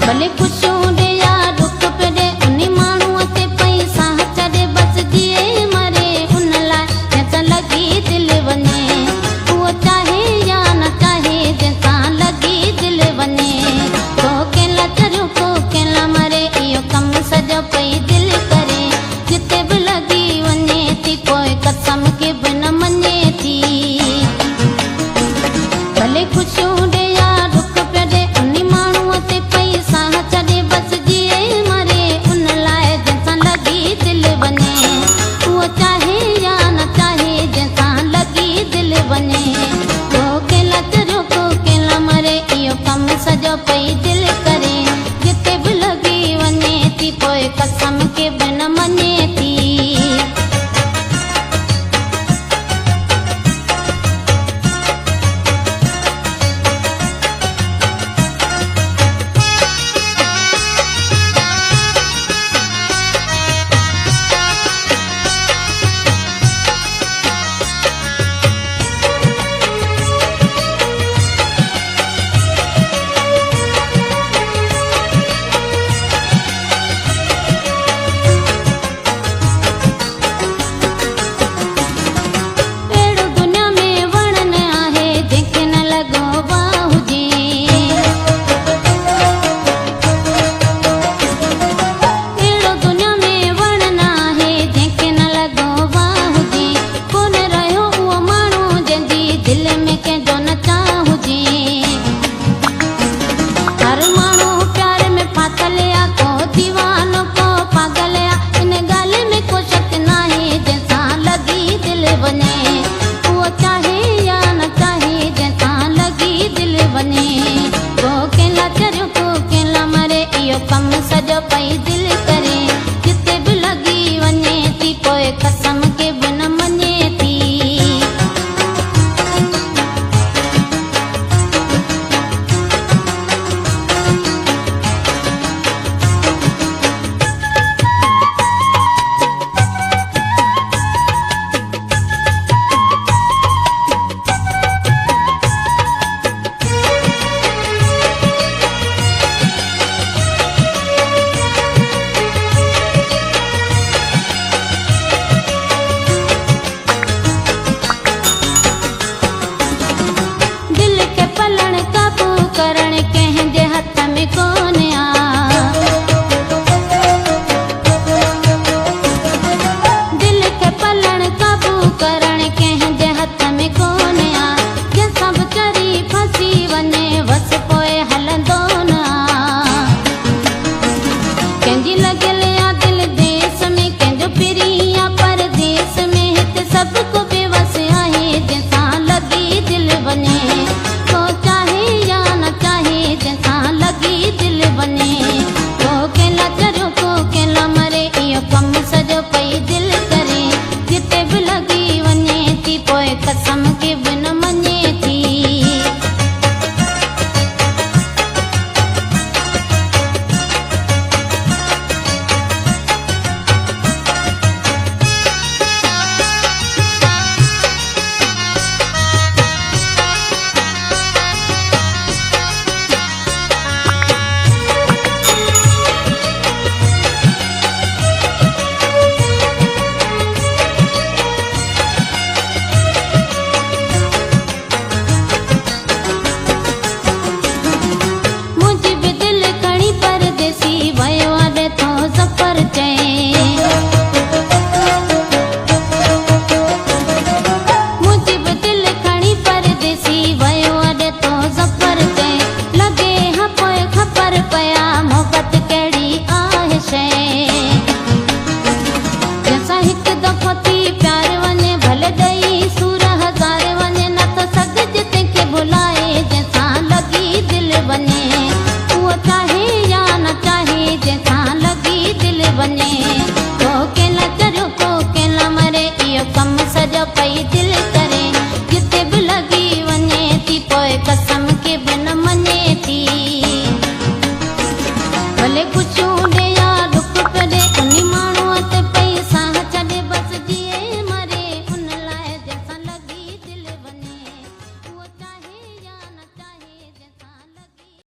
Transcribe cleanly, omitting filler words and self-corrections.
भले खुशियों दे या दुख पे उन माण्हूअ ते पैसा चढ़े बस जिए मरे उन लाइ जंहिंसां लॻी दिलि वञे उहो चाहे या न चाहे जंहिंसां लॻी दिलि वञे को कंहिं चरियो को कंहिं मरे इहो कमु सॼो पई दिलि करे जिते बि लॻी वञे थी पोइ कसम खे बि न मञे थी भले खुशियूं दे या दुख पे उन माण्हूअ ते पैसा चढ़े बस जिए मरे उन लाइ जंहिंसां लॻी दिलि वञे उहो चाहे या न चाहे जंहिंसां लॻी दिलि वञे को कंहिं चरियो को कंहिं मरे इहो कमु सॼो पई दिलि करे जिते बि लॻी वञे थी पोइ कसम खे बि न मञे थी कमु सॼो पई दिलि करे जिते बि लॻी वञे थी पोइ कसम खे बि न मञे थी कसम खे बि न मञे थी वञे को कंहिं चरियो को कंहिं मरे इहो कमु सॼो पई दिलि